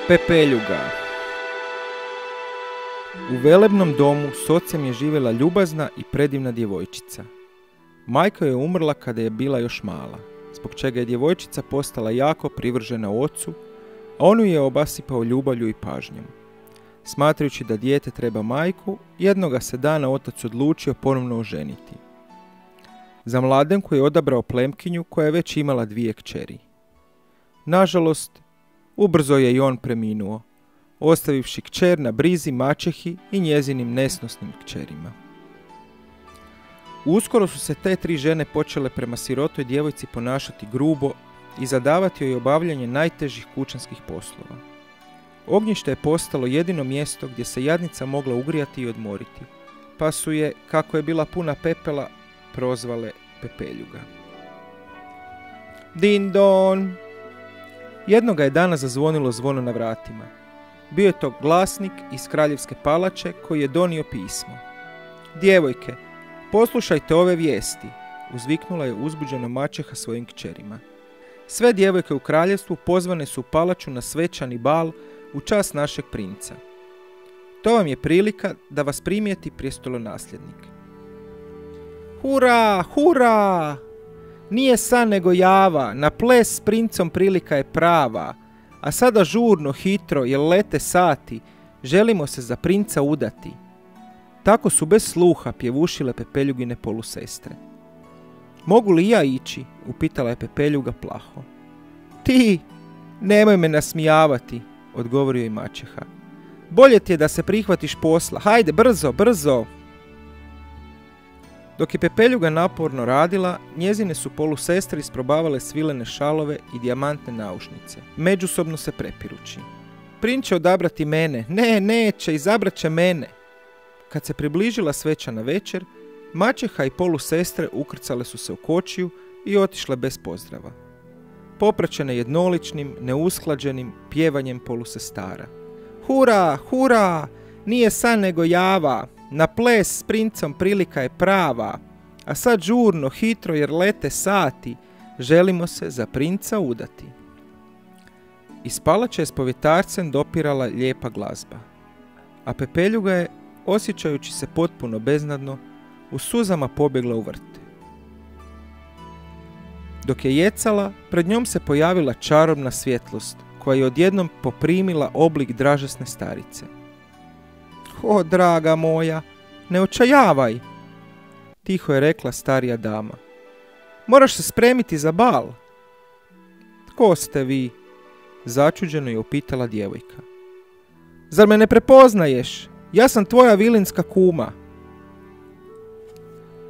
Pepeljuga. U velebnom domu s ocem je živjela ljubazna i predivna djevojčica. Majka je umrla kada je bila još mala, zbog čega je djevojčica postala jako privržena ocu, a on ju je obasipao ljubavlju i pažnjom. Smatrajući da dijete treba majku, jednoga se dana otac odlučio ponovno oženiti. Za mladenku je odabrao plemkinju koja je već imala 2 kćeri. Nažalost, ubrzo je i on preminuo, ostavivši kćer na brizi maćehi i njezinim nesnosnim kćerima. Uskoro su se te 3 žene počele prema sirotoj djevojci ponašati grubo i zadavati joj obavljanje najtežih kućanskih poslova. Ognjište je postalo jedino mjesto gdje se jadnica mogla ugrijati i odmoriti, pa su je, kako je bila puna pepela, prozvale Pepeljuga. Din don! Jednoga je dana zazvonilo zvono na vratima. Bio je to glasnik iz kraljevske palače koji je donio pismo. Djevojke, poslušajte ove vijesti, uzviknula je uzbuđena maćeha svojim kćerima. Sve djevojke u kraljevstvu pozvane su u palaču na svečani bal u čast našeg princa. To vam je prilika da vas primijeti prijestolonasljednik. Hura, hura! Nije san nego java, na ples s princom prilika je prava, a sada žurno, hitro, jer lete sati, želimo se za princa udati. Tako su bez sluha pjevušile Pepeljugine polusestre. Mogu li ja ići? Upitala je Pepeljuga plaho. Ti, nemoj me nasmijavati, odgovorio je maćeha. Bolje ti je da se prihvatiš posla, hajde brzo, brzo. Dok je Pepeljuga naporno radila, njezine su polusestre isprobavale svilene šalove i dijamantne naušnice, međusobno se prepirući. Princ će odabrati mene, ne, neće, izabrat će mene. Kad se približila svečana večer, maćeha i polusestre ukrcale su se u kočiju i otišle bez pozdrava, popraćene jednoličnim, neusklađenim pjevanjem polusestara. Hura, hura, nije san nego java, na ples s princom prilika je prava, a sad žurno, hitro jer lete sati, želimo se za princa udati. Iz palače je s povjetarcem dopirala lijepa glazba, a Pepeljuga je, osjećajući se potpuno beznadno, u suzama pobjegla u vrt. Dok je jecala, pred njom se pojavila čarobna svjetlost, koja je odjednom poprimila oblik dražesne starice. O, draga moja, ne očajavaj, tiho je rekla starija dama. Moraš se spremiti za bal. Tko ste vi? Začuđeno je upitala djevojka. Zar me ne prepoznaješ? Ja sam tvoja vilinska kuma.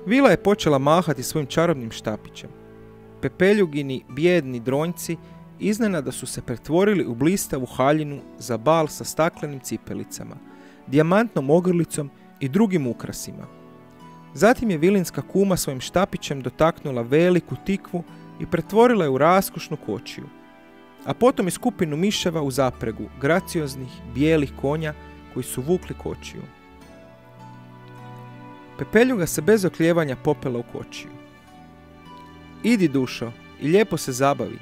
Vila je počela mahati svojim čarobnim štapićem. Pepeljugini bijedni dronjci iznenada su se pretvorili u blistavu haljinu za bal sa staklenim cipelicama, dijamantnom ogrlicom i drugim ukrasima. Zatim je vilinska kuma svojim štapićem dotaknula veliku tikvu i pretvorila je u raskošnu kočiju, a potom i skupinu miševa u zapregu gracioznih bijelih konja koji su vukli kočiju. Pepeljuga se bez oklijevanja popela u kočiju. Idi, dušo, i lijepo se zabavi,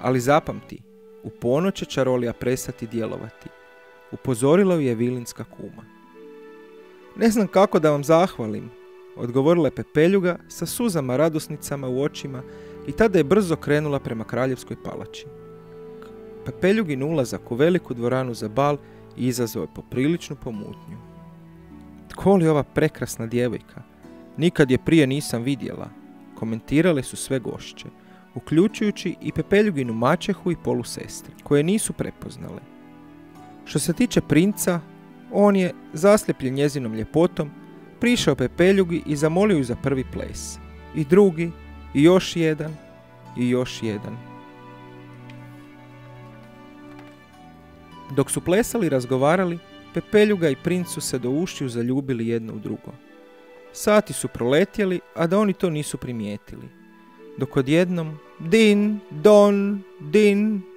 ali zapamti, u ponoć će čarolija prestati djelovati, upozorila ju je vilinska kuma. Ne znam kako da vam zahvalim, odgovorila je Pepeljuga sa suzama radosnicama u očima i tada je brzo krenula prema kraljevskoj palači. Pepeljugin ulazak u veliku dvoranu za bal izazvao je popriličnu pomutnju. Tko li ova prekrasna djevojka? Nikad je prije nisam vidjela, komentirale su sve gošće, uključujući i Pepeljuginu maćehu i polusestre, koje nisu prepoznale. Što se tiče princa, on je, zasljepljen njezinom ljepotom, prišao Pepeljugi i zamolio ju za prvi ples. I drugi, i još jedan, i još jedan. Dok su plesali i razgovarali, Pepeljuga i princ su se do ušiju zaljubili jedno u drugo. Sati su proletjeli, a da oni to nisu primijetili. Dok odjednom, din,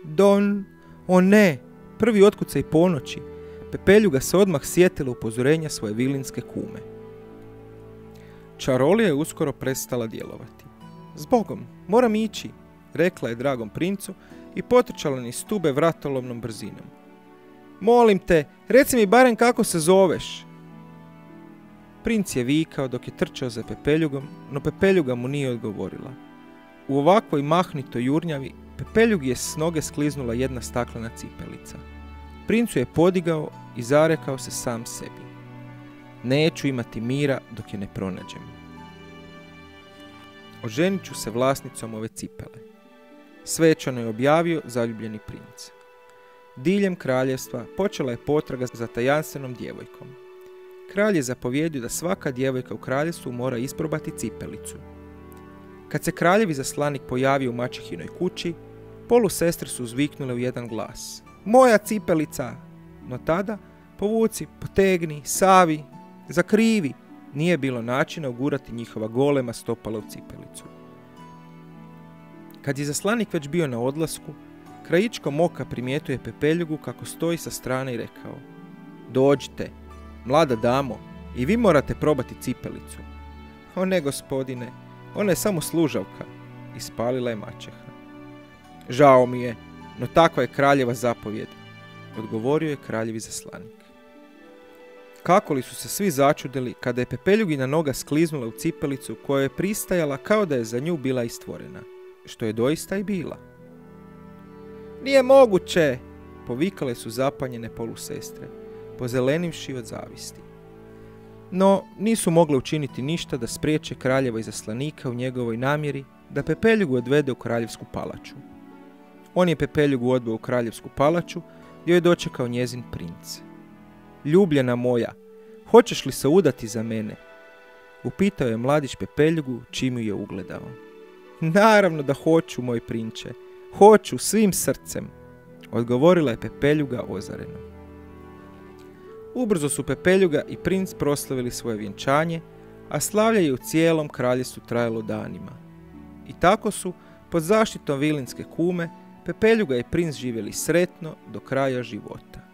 don, o ne, prvi otkucaj ponoći, Pepeljuga se odmah sjetila upozorenja svoje vilinske kume. Čarolija je uskoro prestala djelovati. Zbogom, moram ići, rekla je dragom princu i potrčala niz stube vratolomnom brzinom. Molim te, reci mi barem kako se zoveš. Princ je vikao dok je trčao za Pepeljugom, no Pepeljuga mu nije odgovorila. U ovakvoj mahnitoj jurnjavi Pepeljugi je s noge skliznula jedna staklena cipelica. Princu je podigao i zarekao se sam sebi. Neću imati mira dok je ne pronađem. Oženit ću se vlasnicom ove cipele. Svečano je objavio zaljubljeni princ. Diljem kraljevstva počela je potraga za tajanstvenom djevojkom. Kralj je zapovjedio da svaka djevojka u kraljevstvu mora isprobati cipelicu. Kad se kraljev izaslanik pojavio u maćehinoj kući, polusestre su uzviknule u jedan glas. Moja cipelica! No tada, povuci, potegni, savi, zakrivi, nije bilo načina ugurati njihova golema stopala u cipelicu. Kad je izaslanik već bio na odlasku, krajičkom oka primijetio je Pepeljugu kako stoji sa strane i rekao: Dođite, mlada damo, i vi morate probati cipelicu. O ne, gospodine, ona je samo služavka, ispalila je maćeha. Žao mi je, no takva je kraljeva zapovjed, odgovorio je kraljev izaslanik. Kako li su se svi začudili kada je Pepeljugina noga skliznula u cipelicu koja je pristajala kao da je za nju bila istvorena, što je doista i bila. Nije moguće, povikale su zapanjene polusestre, pozelenivši od zavisti. No, nisu mogle učiniti ništa da spriječe kraljeva izaslanika u njegovoj namjeri da Pepeljugu odvede u kraljevsku palaču. On je Pepeljugu odveo u kraljevsku palaču gdje je dočekao njezin princ. Ljubljena moja, hoćeš li se udati za mene? Upitao je mladić Pepeljugu čim ju je ugledao. Naravno da hoću, moj prinče, hoću svim srcem, odgovorila je Pepeljuga ozareno. Ubrzo su Pepeljuga i princ proslavili svoje vjenčanje, a slavlje je u cijelom kraljevstvu trajalo danima. I tako su, pod zaštitom vilinske kume, Pepeljuga i princ živjeli sretno do kraja života.